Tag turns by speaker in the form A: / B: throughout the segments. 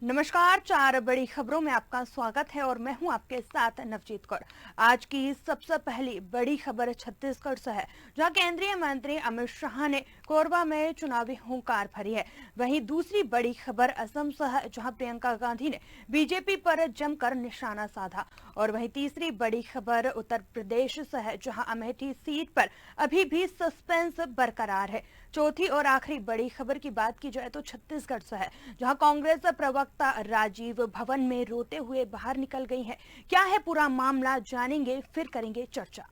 A: नमस्कार। चार बड़ी खबरों में आपका स्वागत है और मैं हूं आपके साथ नवजीत कौर। आज की सबसे पहली बड़ी खबर छत्तीसगढ़ से है, जहां केंद्रीय मंत्री अमित शाह ने कोरबा में चुनावी हुंकार भरी है। वहीं दूसरी बड़ी खबर असम से है, जहां प्रियंका गांधी ने बीजेपी पर जमकर निशाना साधा। और वहीं तीसरी बड़ी खबर उत्तर प्रदेश से है, जहां अमेठी सीट पर अभी भी सस्पेंस बरकरार है। चौथी और आखिरी बड़ी खबर की बात की जाए तो छत्तीसगढ़ से है, जहां कांग्रेस प्रवक्ता राजीव भवन में रोते हुए बाहर निकल गई हैं। क्या है पूरा मामला, जानेंगे फिर करेंगे चर्चा।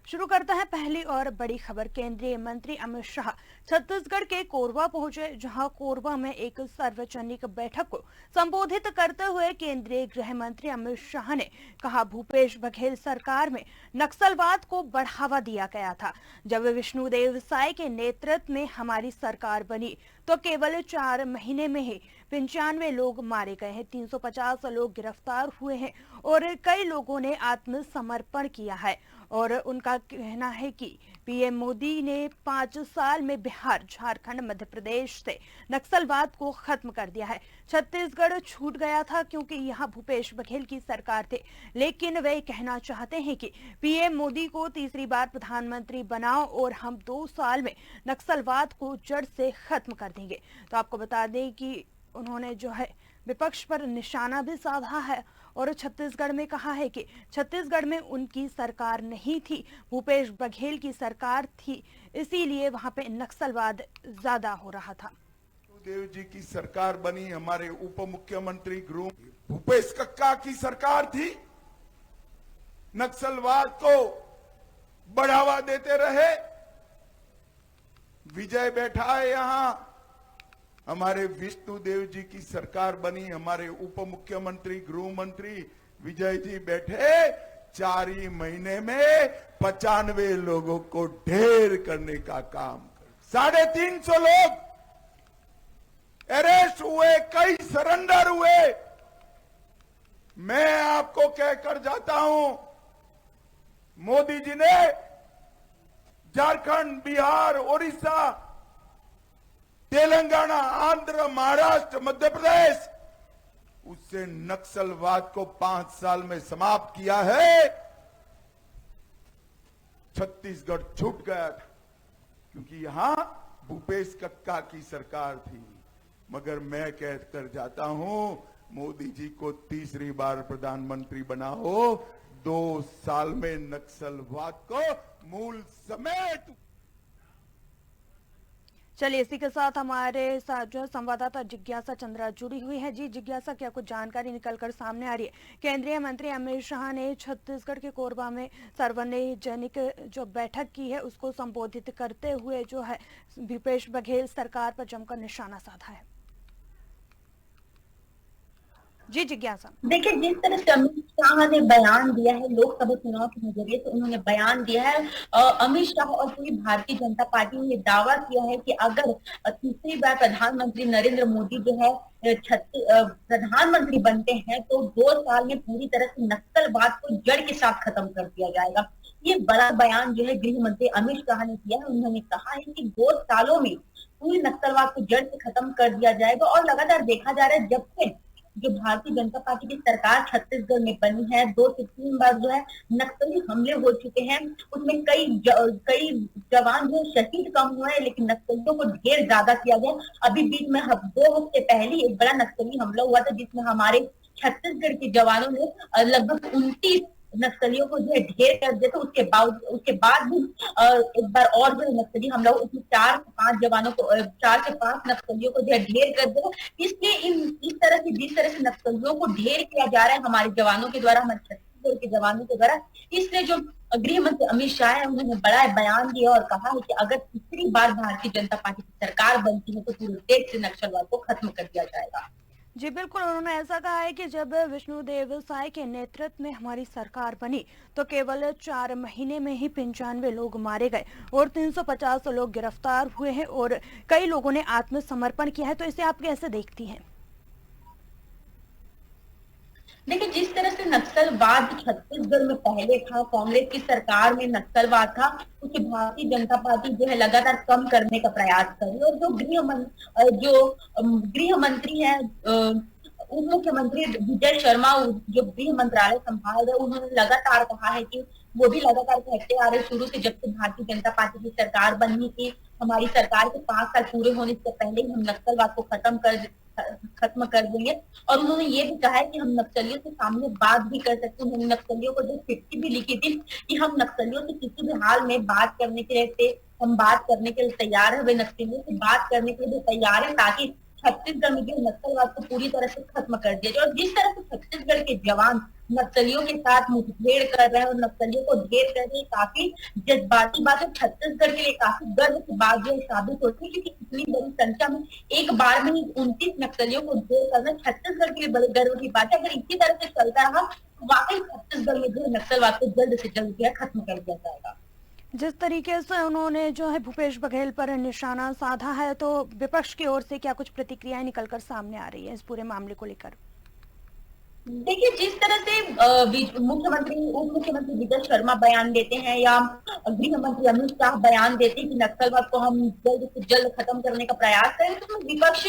A: शुरू करते हैं पहली और बड़ी खबर। केंद्रीय मंत्री अमित शाह छत्तीसगढ़ के कोरबा पहुंचे, जहां कोरबा में एक सार्वजनिक बैठक को संबोधित करते हुए केंद्रीय गृह मंत्री अमित शाह ने कहा, भूपेश बघेल सरकार में नक्सलवाद को बढ़ावा दिया गया था। जब विष्णुदेव साय के नेतृत्व में हमारी सरकार बनी तो केवल 4 महीने में ही 95 लोग मारे गए हैं, 350 लोग गिरफ्तार हुए हैं और कई लोगों ने आत्मसमर्पण किया है। और उनका कहना है कि पीएम मोदी ने 5 साल में बिहार, झारखंड, मध्य प्रदेश से नक्सलवाद को खत्म कर दिया है। छत्तीसगढ़ छूट गया था क्योंकि यहाँ भूपेश बघेल की सरकार थे, लेकिन वे कहना चाहते हैं कि पीएम मोदी को तीसरी बार प्रधानमंत्री बनाओ और हम 2 साल में नक्सलवाद को जड़ से खत्म कर देंगे। तो आपको बता दें कि उन्होंने जो है विपक्ष पर निशाना भी साधा है और छत्तीसगढ़ में कहा है कि छत्तीसगढ़ में उनकी सरकार नहीं थी, भूपेश बघेल की सरकार थी, इसीलिए वहां पे नक्सलवाद ज्यादा हो रहा था।
B: देव जी की सरकार बनी, हमारे उप मुख्यमंत्री गृह भूपेश कक्का की सरकार थी, नक्सलवाद को बढ़ावा देते रहे। विजय बैठा है यहां, हमारे विष्णुदेव जी की सरकार बनी, हमारे उप मुख्यमंत्री गृह मंत्री विजय जी बैठे। 4 ही महीने में 95 लोगों को ढेर करने का काम कर, 350 लोग अरेस्ट हुए, कई सरेंडर हुए। मैं आपको कहकर जाता हूं, मोदी जी ने झारखंड, बिहार, ओडिशा, तेलंगाना, आंध्र, महाराष्ट्र, मध्य प्रदेश, उससे नक्सलवाद को 5 साल में समाप्त किया है। छत्तीसगढ़ छूट गया था क्योंकि यहां भूपेश कक्का की सरकार थी। मगर मैं कहकर जाता हूं, मोदी जी को तीसरी बार प्रधानमंत्री बनाओ, 2 साल में नक्सलवाद को मूल समेत।
A: चलिए, इसी के साथ हमारे साथ जो संवाददाता जिज्ञासा चंद्रा जुड़ी हुई है। जी जिज्ञासा, क्या कुछ जानकारी निकलकर सामने आ रही है? केंद्रीय मंत्री अमित शाह ने छत्तीसगढ़ के कोरबा में सार्वजनिक जो बैठक की है उसको संबोधित करते हुए जो है भूपेश बघेल सरकार पर जमकर निशाना साधा है। जी जिज्ञासा,
C: देखिए, जिस तरह से अमित शाह ने बयान दिया है लोकसभा चुनाव के नजरिए से, उन्होंने बयान दिया है। अमित शाह और पूरी भारतीय जनता पार्टी ने दावा किया है कि अगर तीसरी बार प्रधानमंत्री नरेंद्र मोदी जो है प्रधानमंत्री बनते हैं तो 2 साल में पूरी तरह से नक्सलवाद को जड़ के साथ खत्म कर दिया जाएगा। ये बड़ा बयान जो है गृह मंत्री अमित शाह ने किया है। उन्होंने कहा है कि 2 सालों में पूरी नक्सलवाद को जड़ से खत्म कर दिया जाएगा। और लगातार देखा जा रहा है, जब से जो भारतीय जनता पार्टी की सरकार छत्तीसगढ़ में बनी है, 2 से 3 बार जो है नक्सली हमले हो चुके हैं। उसमें कई जवान जो शहीद कम हुए हैं, लेकिन नक्सलियों को ढेर ज्यादा किया गया। अभी बीच में 2 हफ्ते पहले एक बड़ा नक्सली हमला हुआ था, जिसमें हमारे छत्तीसगढ़ के जवानों ने लगभग 29 नक्सलियों को जो है ढेर कर दिया था। उसके बाद भी एक बार और जो है नक्सली हमला हुआ, उसमें 4 से 5 जवानों को 4 से 5 नक्सलियों को जो है ढेर कर दिया। इसलिए इस तरह से जिस तरह से नक्सलियों को ढेर किया जा रहा है हमारे जवानों के द्वारा, हमारे छत्तीसगढ़ के जवानों के द्वारा, इसलिए जो गृह मंत्री अमित शाह है उन्होंने बड़ा बयान दिया और कहा है कि अगर तीसरी बार भारतीय जनता पार्टी की सरकार बनती है तो पूरे देश से नक्सलवाद को खत्म कर दिया जाएगा।
A: जी बिल्कुल, उन्होंने ऐसा कहा है कि जब विष्णुदेव साय के नेतृत्व में हमारी सरकार बनी तो केवल 4 महीने में ही 95 लोग मारे गए और 350 लोग गिरफ्तार हुए हैं और कई लोगों ने आत्मसमर्पण किया है। तो इसे आप कैसे देखती हैं?
C: देखिए, जिस तरह से नक्सलवाद छत्तीसगढ़ में पहले था, कांग्रेस की सरकार में नक्सलवाद था, उसे भारतीय जनता पार्टी जो है लगातार कम करने का प्रयास कर रही है। और गृह मंत्री है, उप मुख्यमंत्री विजय शर्मा जो गृह मंत्रालय संभाल रहे, उन्होंने लगातार कहा है कि वो भी लगातार कहते आ रहे शुरू से, जब से भारतीय जनता पार्टी की सरकार बनी थी, हमारी सरकार के 5 साल पूरे होने से पहले ही हम नक्सलवाद को खत्म कर देंगे। और उन्होंने ये भी कहा है कि हम नक्सलियों के सामने बात भी कर सकते हैं। उन्होंने नक्सलियों को जो चिट्ठी भी लिखी थी कि हम नक्सलियों से किसी भी हाल में बात करने के लिए हम बात करने के लिए तैयार है, वे नक्सलियों से बात करने के लिए तैयार है, ताकि छत्तीसगढ़ में जो नक्सलवाद को पूरी तरह से खत्म कर दिया जाए। और जिस तरह से छत्तीसगढ़ के जवान नक्सलियों के साथ मुठभेड़ कर रहे हैं और नक्सलियों को ढेर कर रहे हैं, काफी जज्बाती बात है। छत्तीसगढ़ के लिए काफी गर्व की बात जो साबित होती है, क्योंकि इतनी बड़ी संख्या में एक बार में ही 29 नक्सलियों को ढेर करना छत्तीसगढ़ के लिए बड़े गर्व की बात है। अगर इसी तरह से चलता रहा तो वाकई छत्तीसगढ़ में जो है नक्सलवाद को जल्द से जल्द जो है खत्म कर दिया जाएगा।
A: जिस तरीके से उन्होंने जो है भूपेश बघेल पर निशाना साधा है, तो विपक्ष की ओर से क्या कुछ प्रतिक्रियाएं निकलकर सामने आ रही है इस पूरे मामले को लेकर?
C: देखिए, जिस तरह से मुख्यमंत्री उप मुख्यमंत्री विजय शर्मा बयान देते हैं या गृह मंत्री अमित शाह बयान देते हैं कि नक्सलवाद को हम जल्द से जल्द खत्म करने का प्रयास करें, तो विपक्ष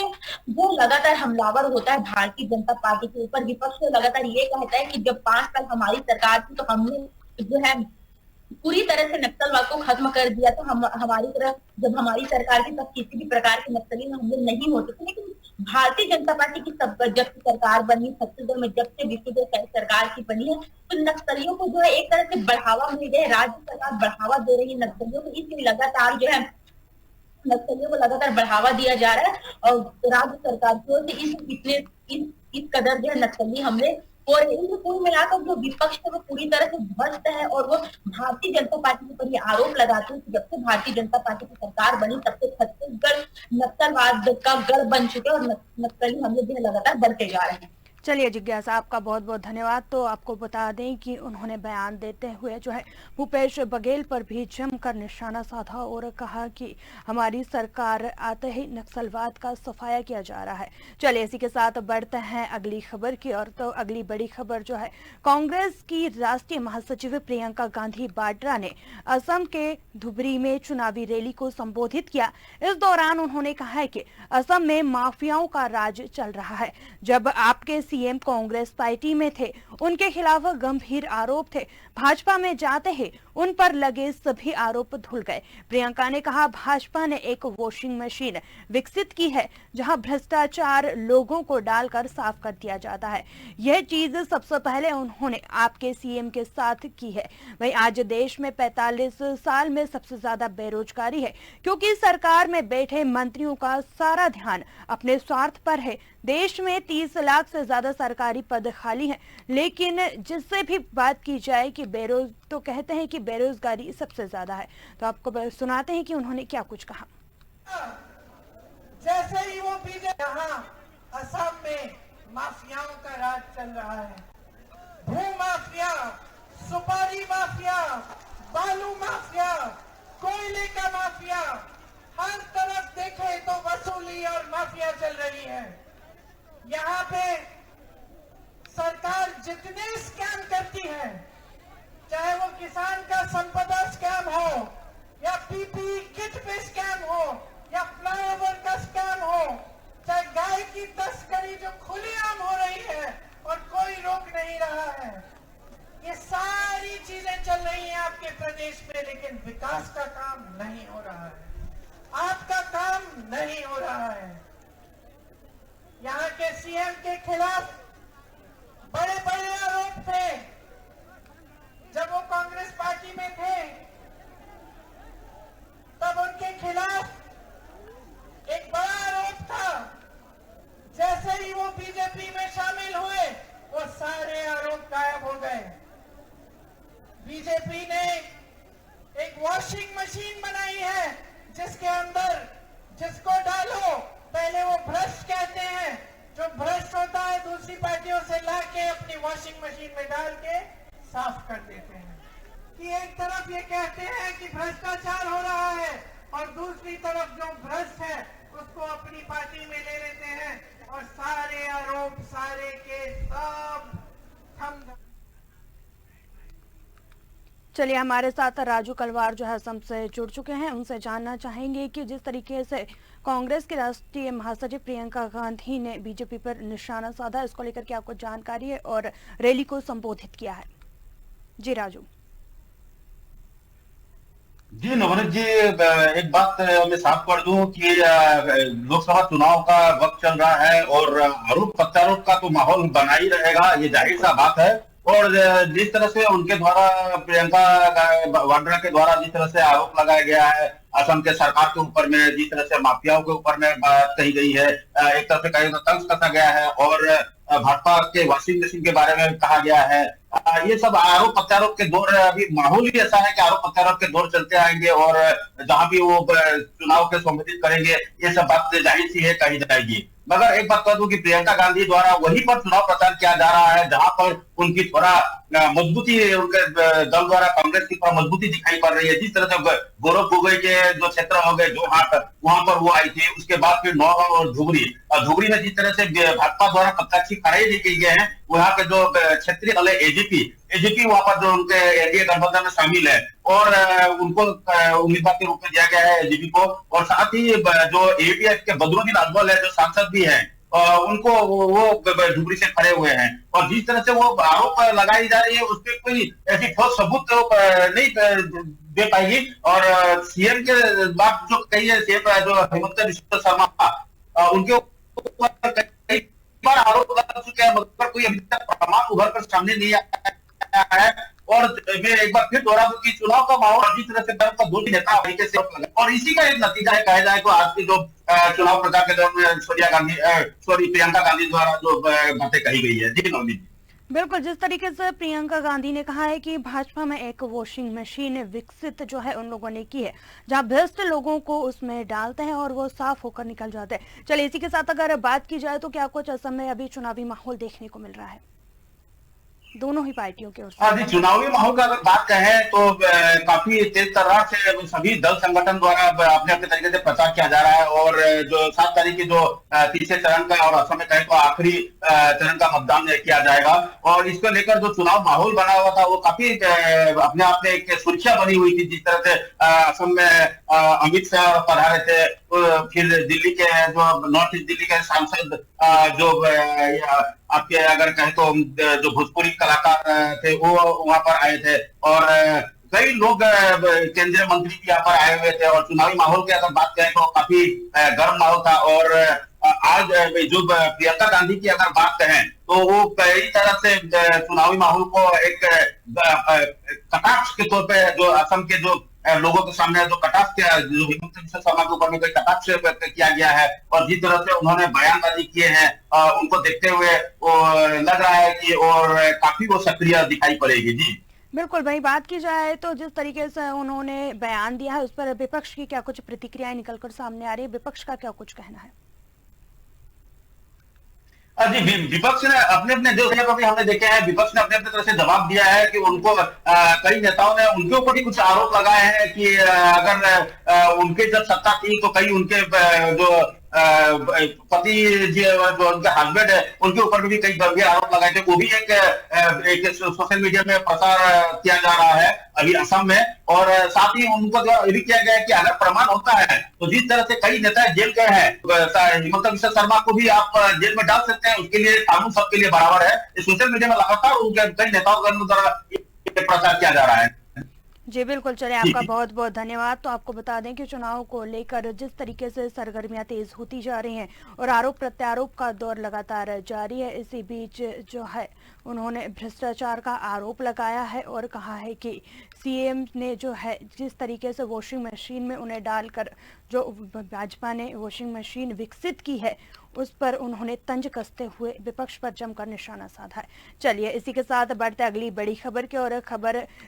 C: जो लगातार हमलावर होता है भारतीय जनता पार्टी के ऊपर, विपक्ष लगातार ये कहता है कि जब 5 साल हमारी सरकार थी तो हमने जो है पूरी तरह से नक्सलवाद को खत्म कर दिया। तो हमारी तरफ जब हमारी सरकार की, तब किसी भी प्रकार के नक्सली हमले नहीं होते थे। लेकिन भारतीय जनता पार्टी की जब से सरकार बनी छत्तीसगढ़ में, जब से विष्णुदेव साय सरकार की बनी है, तो नक्सलियों को जो है एक तरह से बढ़ावा मिल गया है। राज्य सरकार बढ़ावा दे रही है नक्सलियों को, इसलिए लगातार जो है नक्सलियों को लगातार बढ़ावा दिया जा रहा है। और राज्य सरकार की ओर से इस कदर जो है नक्सली हमले और इनको कुल मिलाकर जो विपक्ष है वो पूरी तरह से ध्वस्त है। और वो भारतीय जनता पार्टी के ऊपर ये आरोप लगाते हैं कि जब से भारतीय जनता पार्टी की सरकार बनी, तब से छत्तीसगढ़ नक्सलवाद का गढ़ बन चुके और नक्सली हमले जो है लगातार बढ़ते जा रहे हैं।
A: चलिए जिज्ञासा, आपका बहुत बहुत धन्यवाद। तो आपको बता दें कि उन्होंने बयान देते हुए जो है भूपेश बघेल पर भी जमकर निशाना साधा और कहा कि हमारी सरकार आते ही नक्सलवाद का सफाया किया जा रहा है। चलिए इसी के साथ बढ़ते हैं अगली खबर की ओर। तो अगली बड़ी खबर जो है, कांग्रेस की राष्ट्रीय महासचिव प्रियंका गांधी वाड्रा ने असम के धुबरी में चुनावी रैली को संबोधित किया। इस दौरान उन्होंने कहा है कि असम में माफियाओं का राज चल रहा है। जब आपके सीएम कांग्रेस पार्टी में थे, उनके खिलाफ गंभीर आरोप थे। भाजपा में जाते ही उन पर लगे सभी आरोप धुल गए। प्रियंका ने कहा, भाजपा ने एक वॉशिंग मशीन विकसित की है जहां भ्रष्टाचार लोगों को डालकर साफ कर दिया जाता है। यह चीज सबसे पहले उन्होंने आपके सीएम के साथ की है। वहीं आज देश में 45 साल में सबसे ज्यादा बेरोजगारी है, क्योंकि सरकार में बैठे मंत्रियों का सारा ध्यान अपने स्वार्थ पर है। देश में 30 लाख से ज्यादा सरकारी पद खाली हैं, लेकिन जिससे भी बात की जाए कि तो कहते हैं कि बेरोजगारी सबसे ज्यादा है। तो आपको सुनाते हैं कि उन्होंने क्या कुछ कहा।
D: जैसे ही वो बीजेपी, यहाँ असम में माफियाओं का राज चल रहा है। भू माफिया, सुपारी माफिया, बालू माफिया, कोयले का माफिया, हर तरफ देखे तो वसूली और माफिया चल रही है। यहाँ पे सरकार जितने स्कैम करती है, चाहे वो किसान का संपदा स्कैम हो या पीपीई किट पे स्कैम हो या फ्लाईओवर का स्कैम हो, चाहे गाय की तस्करी जो खुलेआम हो रही है और कोई रोक नहीं रहा है, ये सारी चीजें चल रही हैं आपके प्रदेश में, लेकिन विकास का काम नहीं हो रहा है, आपका काम नहीं हो रहा है। यहाँ के सीएम के खिलाफ बड़े बड़े आरोप थे जब वो कांग्रेस पार्टी में थे, तब उनके खिलाफ एक बड़ा आरोप था। जैसे ही वो बीजेपी में शामिल हुए, वो सारे आरोप गायब हो गए। बीजेपी ने एक वॉशिंग मशीन बनाई है जिसके अंदर जिसको डालो पहले वो भ्रष्ट कहते हैं, जो भ्रष्ट होता है दूसरी पार्टियों से लाके अपनी वॉशिंग मशीन में डाल के साफ कर देते हैं। कि एक तरफ ये कहते हैं कि भ्रष्टाचार हो रहा है और दूसरी तरफ जो भ्रष्ट है उसको अपनी पार्टी में ले लेते हैं और सारे आरोप सारे के सब हम
A: चलिए, हमारे साथ राजू कलवार जो है असम से जुड़ चुके हैं, उनसे जानना चाहेंगे कि जिस तरीके से कांग्रेस की राष्ट्रीय महासचिव प्रियंका गांधी ने बीजेपी पर निशाना साधा, इसको लेकर क्या कुछ जानकारी है और रैली को संबोधित किया है। जी राजू।
E: जी नवनीत जी, एक बात मैं साफ कर दूं कि लोकसभा चुनाव का वक्त चल रहा है और आरोप प्रत्यारोप का तो माहौल बना ही रहेगा, ये जाहिर सा बात है। और जिस तरह से उनके द्वारा, प्रियंका वाड्रा के द्वारा जिस तरह से आरोप लगाया गया है असम के सरकार के ऊपर में, जिस तरह से माफियाओं के ऊपर में बात कही गई है, एक तरह से कहीं तंज कसा गया है और भाजपा के वॉशिंग मशीन के बारे में कहा गया है, ये सब आरोप प्रत्यारोप के दौर, अभी माहौल ही ऐसा है कि आरोप प्रत्यारोप के दौर चलते आएंगे और जहां भी वो चुनाव के संबोधित करेंगे ये सब बात जाहिर सी है कही जाएगी। मगर एक बात कह दूं कि प्रियंका गांधी द्वारा वहीं पर चुनाव प्रचार किया जा रहा है जहां पर उनकी थोड़ा मजबूती, उनके दल द्वारा कांग्रेस की थोड़ा मजबूती दिखाई पड़ रही है। जिस तरह से गौरव गोगोई के जो क्षेत्र हो गए जो वहां पर वो आई थी, उसके बाद फिर नौगांव और धुबरी में जिस तरह से भाजपा द्वारा प्रत्याशी खड़े किए गए हैं, वहां के जो क्षेत्रीय दल है एजीपी वहां पर जो उनके एनडीए गठबंधन में शामिल है और उनको उम्मीदवार के रूप में दिया गया है एजीपी को। और साथ ही जो एपीएफ के बदरुद्दीन अजमल है जो सांसद भी है, उनको वो धुबरी से खड़े हुए हैं। और जिस तरह से वो आरोप लगाई जा रही है उस पर कोई ऐसी ठोस सबूत तो नहीं दे पाएगी। और सीएम के बात जो कही है, सीएम जो हेमंत बिस्वा शर्मा, उनके ऊपर कई बार आरोप लगा चुके हैं मगर कोई अभी तक प्रमाण उभर कर सामने नहीं आया है। और मैं एक बार फिर दोहरा दूं कि चुनाव का माहौल जिस तरह से दल का दो नेता तरीके से लगा और इसी का एक नतीजा है कहा जाए तो आज की जो चुनाव प्रचार के दौरान प्रियंका गांधी द्वारा जो बातें कही गई है। जी नवनीत।
A: बिल्कुल, जिस तरीके से प्रियंका गांधी ने कहा है कि भाजपा में एक वॉशिंग मशीन विकसित जो है उन लोगों ने की है जहां भ्रष्ट लोगों को उसमें डालते हैं और वो साफ होकर निकल जाते हैं। चलिए, इसी के साथ अगर बात की जाए तो क्या कुछ असम में अभी चुनावी माहौल देखने को मिल रहा है दोनों ही पार्टियों की ओर से?
E: हाँ जी, चुनावी माहौल का अगर बात कहें तो काफी तेज तर्रार से सभी दल संगठन द्वारा अपने अपने तरीके से प्रचार किया जा रहा है। और जो 7 तारीख की जो तीसरे चरण का और असम में कहें तो आखिरी चरण का मतदान किया जाएगा और इसको लेकर जो चुनाव माहौल बना हुआ था वो काफी अपने आप में एक सुर्खियां बनी हुई थी। जिस तरह से असम में अमित शाह पधारे थे, फिर दिल्ली के जो नॉर्थ ईस्ट दिल्ली के सांसद जो आपके अगर कहें तो जो भोजपुरी कलाकार थे वो वहां पर आए थे और कई लोग केंद्रीय मंत्री भी यहाँ पर आए हुए थे। और चुनावी माहौल की अगर बात करें तो काफी गर्म माहौल था। और आज जो प्रियंका गांधी की अगर बात करें तो वो कई तरह से चुनावी माहौल को एक कटाक्ष के तौर पे जो असम के जो लोगों के सामने जो कटाक्ष किया, जो हेमंत बिस्वा शर्मा के ऊपर में कोई कटाक्ष किया गया है और जिस तरह से उन्होंने बयानबाजी किए हैं उनको देखते हुए वो लग रहा है कि और काफी वो सक्रिय दिखाई पड़ेगी। जी
A: बिल्कुल भाई, बात की जाए तो जिस तरीके से उन्होंने बयान दिया है उस पर विपक्ष की क्या कुछ प्रतिक्रियाएं निकलकर सामने आ रही है, विपक्ष का क्या कुछ कहना है?
E: जी, विपक्ष ने अपने अपने जो अभी हमने देखे हैं, विपक्ष ने अपने अपने तरह से जवाब दिया है कि उनको कई नेताओं ने उनके ऊपर भी कुछ आरोप लगाए हैं कि अगर उनके जब सत्ता थी तो कई उनके जो पति जो उनके हस्बैंड है उनके ऊपर भी कई गंभीर आरोप लगाए थे। वो भी एक सोशल मीडिया में प्रसार किया जा रहा है अभी असम में। और साथ ही उनको ये भी किया गया है कि अगर प्रमाण होता है तो जिस तरह से कई नेता जेल गए हैं, हेमंत बिस्वा शर्मा को भी आप जेल में डाल सकते हैं, उसके लिए कानून सबके लिए बराबर है। सोशल मीडिया में लगातार उनके कई नेताओं द्वारा प्रचार किया जा रहा है।
A: जी बिल्कुल, चलिए आपका बहुत बहुत धन्यवाद। तो आपको बता दें कि चुनाव को लेकर जिस तरीके से सरगर्मियां तेज होती जा रही हैं और आरोप प्रत्यारोप का दौर लगातार जारी है, इसी बीच जो है उन्होंने भ्रष्टाचार का आरोप लगाया है और कहा है कि सीएम ने जो है जिस तरीके से वॉशिंग मशीन में उन्हें डालकर जो भाजपा ने वॉशिंग मशीन विकसित की है उस पर उन्होंने तंज कसते हुए विपक्ष पर जमकर निशाना साधा है। चलिए, इसी के साथ बढ़ते अगली बड़ी खबर की और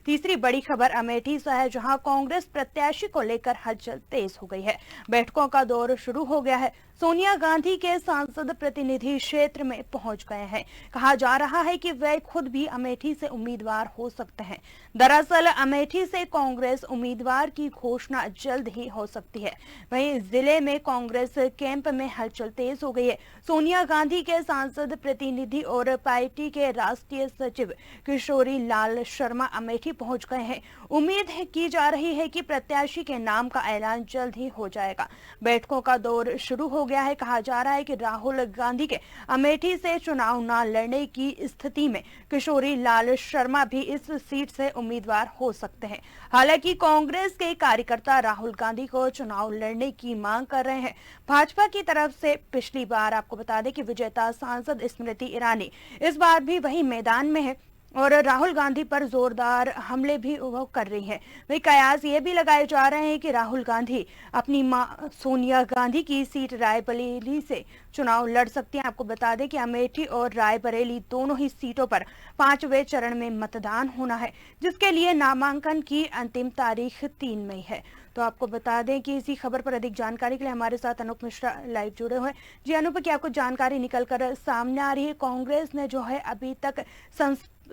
A: तीसरी बड़ी खबर अमेठी से है जहां कांग्रेस प्रत्याशी को लेकर हलचल तेज हो गई है। बैठकों का दौर शुरू हो गया है। सोनिया गांधी के सांसद प्रतिनिधि क्षेत्र में पहुंच गए हैं। कहा जा रहा है कि वे खुद भी अमेठी से उम्मीदवार हो सकते हैं। दरअसल अमेठी से कांग्रेस उम्मीदवार की घोषणा जल्द ही हो सकती है। वहीं जिले में कांग्रेस कैंप में हलचल तेज हो गई है। सोनिया गांधी के सांसद प्रतिनिधि और पार्टी के राष्ट्रीय सचिव किशोरी लाल शर्मा अमेठी पहुंच गए हैं। उम्मीद की जा रही है कि प्रत्याशी के नाम का ऐलान जल्द ही हो जाएगा। बैठकों का दौर शुरू हो गया है। कहा जा रहा है कि राहुल गांधी के अमेठी से चुनाव न लड़ने की स्थिति में किशोरी लाल शर्मा भी इस सीट से उम्मीदवार हो सकते हैं। हालांकि कांग्रेस के कार्यकर्ता राहुल गांधी को चुनाव लड़ने की मांग कर रहे हैं। भाजपा की तरफ से पिछली बार आपको बता दें कि विजेता सांसद स्मृति ईरानी इस बार भी वही मैदान में है और राहुल गांधी पर जोरदार हमले भी वो कर रही है। वही कयास ये भी लगाए जा रहे हैं कि राहुल गांधी अपनी मां सोनिया गांधी की सीट रायबरेली से चुनाव लड़ सकती हैं। आपको बता दें कि अमेठी और रायबरेली दोनों ही सीटों पर 5वें चरण में मतदान होना है, जिसके लिए नामांकन की अंतिम तारीख 3 मई है। तो आपको बता दें कि इसी खबर पर अधिक जानकारी के लिए हमारे साथ अनूप मिश्रा लाइव जुड़े हुए हैं। जी अनूप, क्या आपको जानकारी निकलकर सामने आ रही है? कांग्रेस ने जो है अभी तक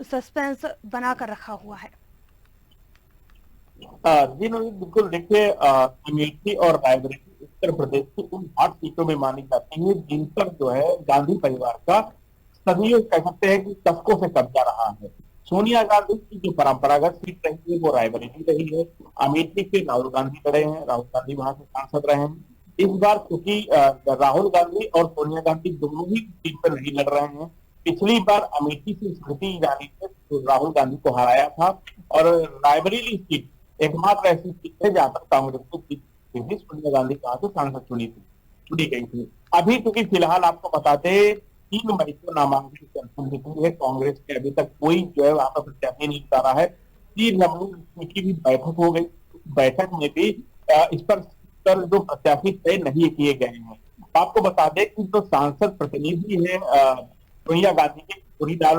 A: सस्पेंस बनाकर रखा हुआ है।
F: जी नहीं, बिल्कुल। देखिए, अमेठी और रायबरेली उत्तर प्रदेश की उन 8 सीटों में मानी जाती है जिन पर जो है गांधी परिवार का सभी कह सकते हैं कि दशकों से कब्जा रहा है। सोनिया गांधी की जो परंपरागत सीट रही है वो रायबरेली रही है। अमेठी से राहुल गांधी लड़े हैं, राहुल गांधी वहां से सांसद रहे हैं। इस बार क्योंकि राहुल गांधी और सोनिया गांधी दोनों ही सीट पर नहीं लड़ रहे हैं। पिछली बार अमेठी से स्मृति ईरानी ने राहुल गांधी को हराया था और रायबरेली सीट एकमात्र ऐसी सीट है जहां पर कांग्रेस को सोनिया गांधी कहा तो सांसद चुनी गई थी। अभी क्योंकि फिलहाल आपको बताते 3 मई को नामांकन की अंतिम तिथि है। कांग्रेस के अभी तक कोई जो है वहां पर प्रत्याशी नहीं उतारा है। 3 नवंबर की भी बैठक हो गई। बैठक में भी इस पर जो प्रत्याशी तय नहीं किए गए हैं। आपको बता दें कि जो सांसद प्रतिनिधि है सोनिया गांधी के किशोरीलाल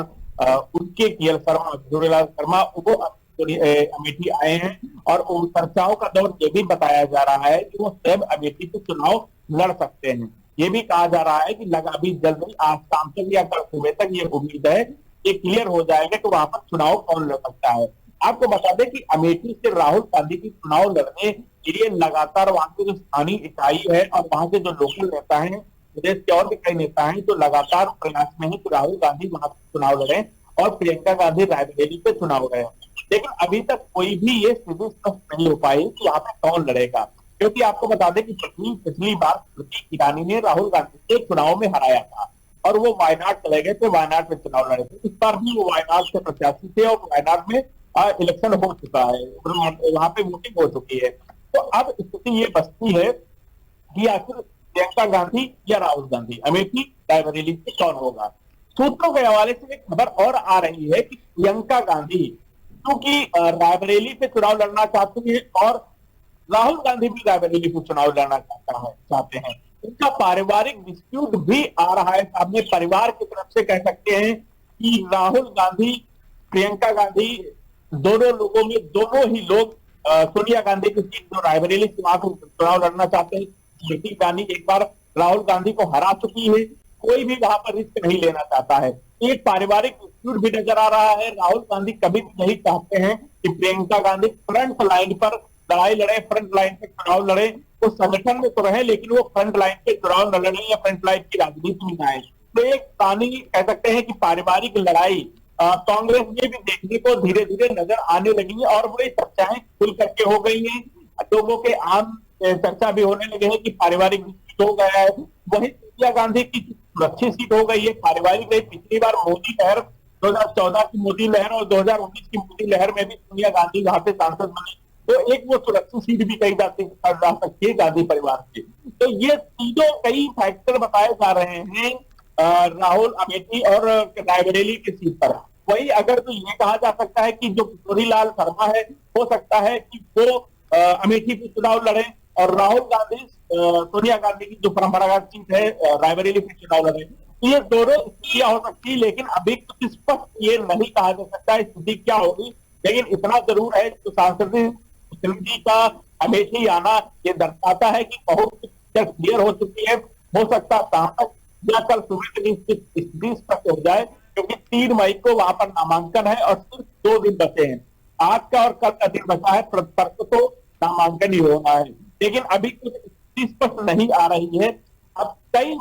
F: उनके किशोरीलाल शर्मा वो अमेठी आए हैं और उन चर्चाओं का दौर ये भी बताया जा रहा है कि वो स्वयं अमेठी से चुनाव लड़ सकते हैं। ये भी कहा जा रहा है कि अभी जल्द ही आज शाम तक या कल सुबह तक ये उम्मीद है कि क्लियर हो जाएगा कि वहां पर चुनाव कौन लड़ सकता है। आपको बता दें कि अमेठी से राहुल गांधी की चुनाव लड़ने के लिए लगातार वहां की जो स्थानीय इकाई है और वहां के जो लोकल नेता हैं, प्रदेश के और भी कई नेता हैं जो लगातार प्रयास में है कि राहुल गांधी वहां चुनाव लड़े और प्रियंका गांधी रायबरेली पे चुनाव लड़े। लेकिन अभी तक कोई भी ये स्थिति स्पष्ट नहीं हो पाई कि यहाँ पे कौन लड़ेगा, क्योंकि आपको बता दें कि पिछली बार स्मृति ईरानी ने राहुल गांधी से चुनाव में हराया था और वो वायनाड चले गए थे, वायनाड में चुनाव लड़े थे। इस बार भी वो वायनाड से प्रत्याशी थे और वायनाड में इलेक्शन हो चुका है, वहां पे वोटिंग हो चुकी है। तो अब स्थिति ये बचती है कि आखिर प्रियंका गांधी या राहुल गांधी अमेठी रायबरेली से कौन होगा। सूत्रों के हवाले से एक खबर और आ रही है कि प्रियंका गांधी क्योंकि रायबरेली पे चुनाव लड़ना चाहती है और राहुल गांधी भी रायबरेली पे चुनाव लड़ना चाहते हैं। उनका पारिवारिक डिस्प्यूट भी आ रहा है सामने। परिवार की तरफ से कह सकते हैं कि राहुल गांधी प्रियंका गांधी दोनों लोगों में दोनों ही लोग सोनिया गांधी की सीट जो रायबरेली चुनाव लड़ना चाहते हैं। स्मृति ईरानी एक बार राहुल गांधी को हरा चुकी है, कोई भी वहां पर रिस्क नहीं लेना चाहता है। एक पारिवारिक डिस्प्यूट भी नजर आ रहा है। राहुल गांधी कभी भी नहीं चाहते हैं कि प्रियंका गांधी फ्रंट लाइन पर लड़ाई लड़े, फ्रंट लाइन पे चुनाव लड़े। वो संगठन में तो रहे लेकिन वो फ्रंट लाइन पे चुनाव न लड़े या फ्रंट लाइन की राजनीति में आए। तो एक पुरानी कह सकते हैं कि पारिवारिक लड़ाई कांग्रेस में भी देखने को धीरे धीरे नजर आने लगी है और वो चर्चाएं खुल करके हो गई है। लोगों के आम चर्चा भी होने लगे हैं कि पारिवारिक सीट हो गया है। वही सोनिया गांधी की सुरक्षित सीट हो गई है, पारिवारिक रही। पिछली बार मोदी लहर 2014 की मोदी लहर और 2019 की मोदी लहर में भी सोनिया गांधी वहां से सांसद बनी, तो एक वो सुरक्षित सीट भी कही जा सकती है गांधी परिवार की। तो ये तीनों कई फैक्टर बताए जा रहे हैं राहुल अमेठी और रायबरेली की सीट पर। वही अगर तो ये कहा जा सकता है कि जो किशोरीलाल शर्मा है हो सकता है कि वो अमेठी पे चुनाव लड़े और राहुल गांधी सोनिया गांधी की जो परंपरागत सीट है रायबरेली पे चुनाव लड़े। ये दोनों स्थितियां हो सकती है, लेकिन अभी कुछ स्पष्ट ये नहीं कहा जा सकता है स्थिति क्या होगी। लेकिन इतना जरूर है तो सांसद का अमेठी आना ये दर्शाता है कि बहुत क्लियर हो चुकी है हो सकता है कहां तक या कल सुबह की स्थिति स्पष्ट हो जाए, क्योंकि 3 मई को वहां पर नामांकन है और सिर्फ 2 दिन बचे हैं। आज का और कल का दिन बचा है, परसों तो नामांकन ही होना है, लेकिन अभी कुछ स्थिति स्पष्ट नहीं आ रही है। अब कई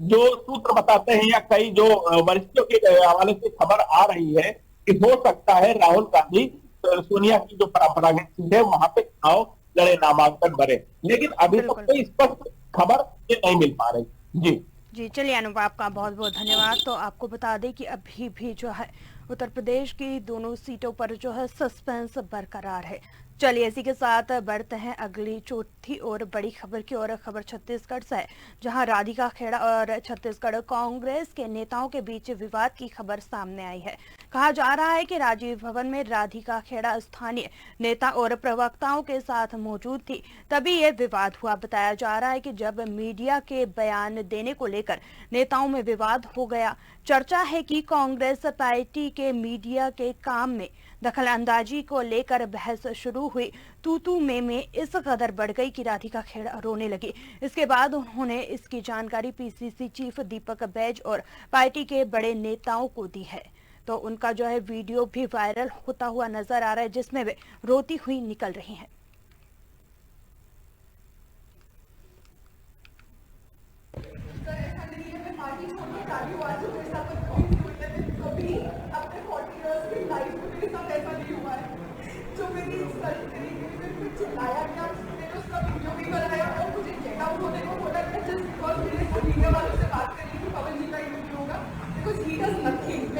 F: जो सूत्र बताते हैं या कई जो वरिष्ठों के हवाले से खबर आ रही है कि हो सकता है राहुल गांधी सोनिया की जो परंपरागत सीट है वहां पे चुनाव लड़े, नामांकन भरे, लेकिन अभी तक कोई स्पष्ट खबर ये नहीं मिल पा रही। जी
A: जी, चलिए अनुभव, आपका बहुत बहुत धन्यवाद। तो आपको बता दें कि अभी भी जो है उत्तर प्रदेश की दोनों सीटों पर जो है सस्पेंस बरकरार है। चलिए इसी के साथ बढ़ते हैं अगली चौथी और बड़ी खबर की ओर। खबर छत्तीसगढ़ से है, जहां राधिका खेड़ा और छत्तीसगढ़ कांग्रेस के नेताओं के बीच विवाद की खबर सामने आई है। कहा जा रहा है कि राजीव भवन में राधिका खेड़ा स्थानीय नेता और प्रवक्ताओं के साथ मौजूद थी, तभी ये विवाद हुआ। बताया जा रहा है कि जब मीडिया के बयान देने को लेकर नेताओं में विवाद हो गया। चर्चा है कि कांग्रेस पार्टी के मीडिया के काम में दखल अंदाजी को लेकर बहस शुरू हुई। तू में इस कदर बढ़ गई कि राधिका खेड़ा रोने लगी। इसके बाद उन्होंने इसकी जानकारी पीसीसी चीफ दीपक बैज और पार्टी के बड़े नेताओं को दी है। तो उनका जो है वीडियो भी वायरल होता हुआ नजर आ रहा है, जिसमें वे रोती हुई निकल रही हैं।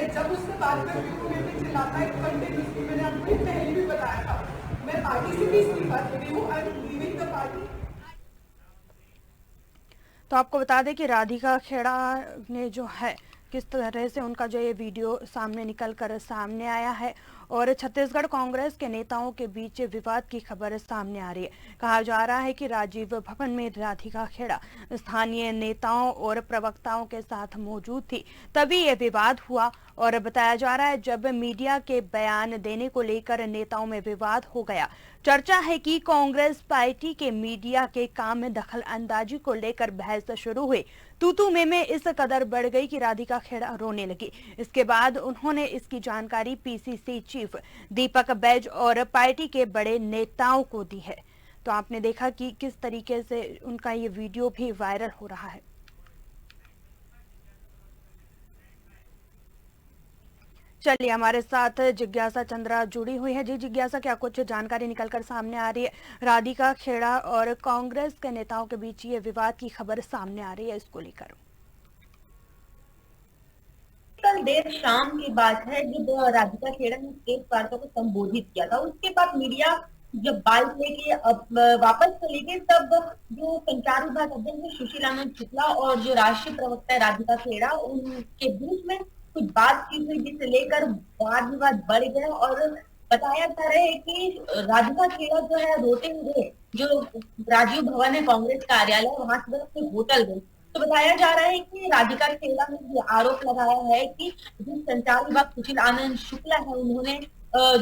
G: जब उससे बात कर रही हूँ मैं चिल्लाता है कंटिन्यूसली, मैंने आपको पहले भी बताया था, मैं पार्टी से भी इस्तीफा दे रही हूँ, I am leaving the party.
A: तो आपको बता दें कि राधिका खेड़ा ने जो है किस तरह से उनका जो ये वीडियो सामने निकल कर सामने आया है और छत्तीसगढ़ कांग्रेस के नेताओं के बीच विवाद की खबर सामने आ रही है। कहा जा रहा है कि राजीव भवन में राधिका खेड़ा स्थानीय नेताओं और प्रवक्ताओं के साथ मौजूद थी, तभी ये विवाद हुआ। और बताया जा रहा है जब मीडिया के बयान देने को लेकर नेताओं में विवाद हो गया। चर्चा है कि कांग्रेस पार्टी के मीडिया के काम में दखल अंदाजी को लेकर बहस शुरू हुई। तू में इस कदर बढ़ गई कि राधिका खेड़ा रोने लगी। इसके बाद उन्होंने इसकी जानकारी पीसीसी चीफ दीपक बैज और पार्टी के बड़े नेताओं को दी है। तो आपने देखा कि किस तरीके से उनका ये वीडियो भी वायरल हो रहा है। चलिए हमारे साथ जिज्ञासा चंद्रा जुड़ी हुई है। जी जिज्ञासा, क्या कुछ जानकारी निकलकर सामने आ रही है? राधिका खेड़ा और कांग्रेस के नेताओं के बीच ये विवाद की खबर सामने आ रही है, इसको लेकर।
C: कल देर शाम की बात है जब राधिका खेड़ा ने प्रेस वार्ता को संबोधित किया था। उसके बाद मीडिया जब बाइक लेके वापस चले गए, तब जो संचार विभाग अध्यक्ष सुशील आनंद शुक्ला और जो राष्ट्रीय प्रवक्ता राधिका खेड़ा, उनके बीच में कुछ बात की हुई, जिसे लेकर वाद विवाद बढ़ गया। और बताया जा रहा है कि राधिका खेड़ा जो है रोते हुए जो राजीव भवन है कांग्रेस कार्यालय, वहां से अपने होटल गए। तो बताया जा रहा है कि राधिका खेड़ा ने ये आरोप लगाया है कि जिस संचार विभाग सुशील आनंद शुक्ला है, उन्होंने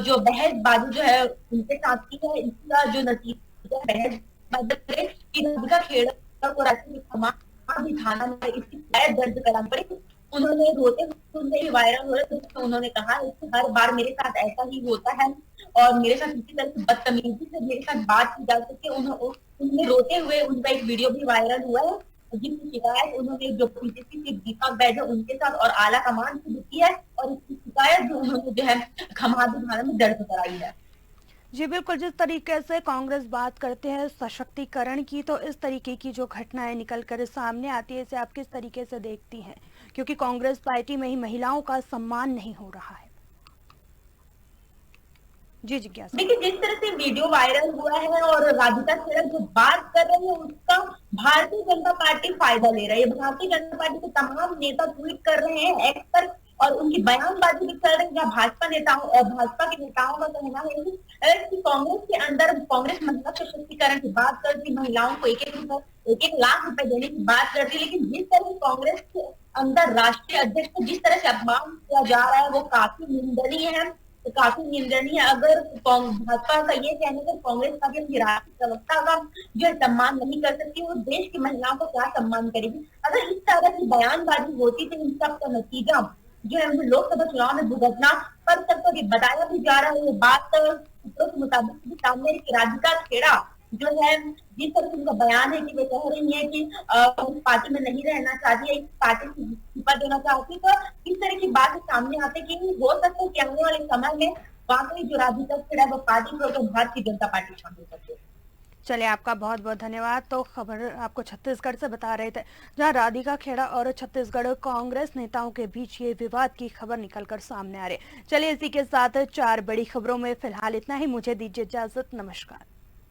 C: जो बहसबाजी जो है उनके साथ की है, इसका जो नतीजा बहसबाजी की राधिका खेड़ा को राष्ट्रीय थाना में इसकी शिकायत दर्ज करानी पड़ी। उन्होंने रोते हुए वायरल हो रहे तो उन्होंने कहा है कि हर बार मेरे साथ ऐसा ही होता है और मेरे साथ इसी तरह की बदतमीजी से मेरे साथ बात की जा सके। उन्होंने रोते हुए उनका एक वीडियो भी वायरल हुआ है, जिसकी शिकायत उन्होंने जो पीसीसी के दीपक बैज है उनके साथ और आला कमान से की है, और इसकी शिकायत जो उन्होंने जो है खमादी थाना में दर्ज कराई है।
A: जी बिल्कुल, जिस तरीके से कांग्रेस बात करते हैं सशक्तिकरण की, तो इस तरीके की जो घटनाएं निकल कर सामने आती है, इसे आप किस तरीके से देखती हैं? क्योंकि कांग्रेस पार्टी में ही महिलाओं का सम्मान नहीं हो रहा है। जी जिज्ञासा,
C: देखिए जिस तरह से वीडियो वायरल हुआ है और राधिका खेड़ा जो बात कर रही है उसका भारतीय जनता पार्टी फायदा ले रही है। भारतीय जनता पार्टी के तमाम नेता ट्वीट कर रहे हैं एक्स पर और उनकी बयानबाजी भी कर रहे हैं। भाजपा के नेताओं का कहना है कि कांग्रेस के अंदर कांग्रेस महिला सशक्तिकरण की बात करती, महिलाओं को एक लाख रुपए देने की बात करती, लेकिन जिस तरह से कांग्रेस के अंदर राष्ट्रीय अध्यक्ष को जिस तरह से अपमान किया जा रहा है वो काफी निंदनीय है। तो काफी निंदनीय है। अगर भाजपा का ये कहने का कांग्रेस का भी अपनी राष्ट्रीय प्रवक्ता का जो सम्मान नहीं कर सकती, वो देश की महिलाओं को क्या सम्मान करेगी। अगर इस तरह की बयानबाजी होती तो इन सब का नतीजा जो है उन्हें लोकसभा चुनाव में भुगतना पड़ सकता है। बताया भी जा रहा है, ये बात सूत्रों के मुताबिक भी सामने है कि राधिका खेड़ा जो है, जिस तरह से उनका बयान है कि वे कह रही है कि उस पार्टी में नहीं रहना चाहती है, इस पार्टी से इस्तीफा देना चाहती, तो इस तरह की बात सामने आते कि हो सकता है कि आने वाले समय में वाकई जो राधिका खेड़ा वो पार्टी को भारतीय जनता पार्टी शामिल करते।
A: चलिए, आपका बहुत बहुत धन्यवाद। तो खबर आपको छत्तीसगढ़ से बता रहे थे, जहां राधिका खेड़ा और छत्तीसगढ़ कांग्रेस नेताओं के बीच ये विवाद की खबर निकलकर सामने आ रही है। चलिए, इसी के साथ 4 बड़ी खबरों में फिलहाल इतना ही। मुझे दीजिए इजाजत। नमस्कार।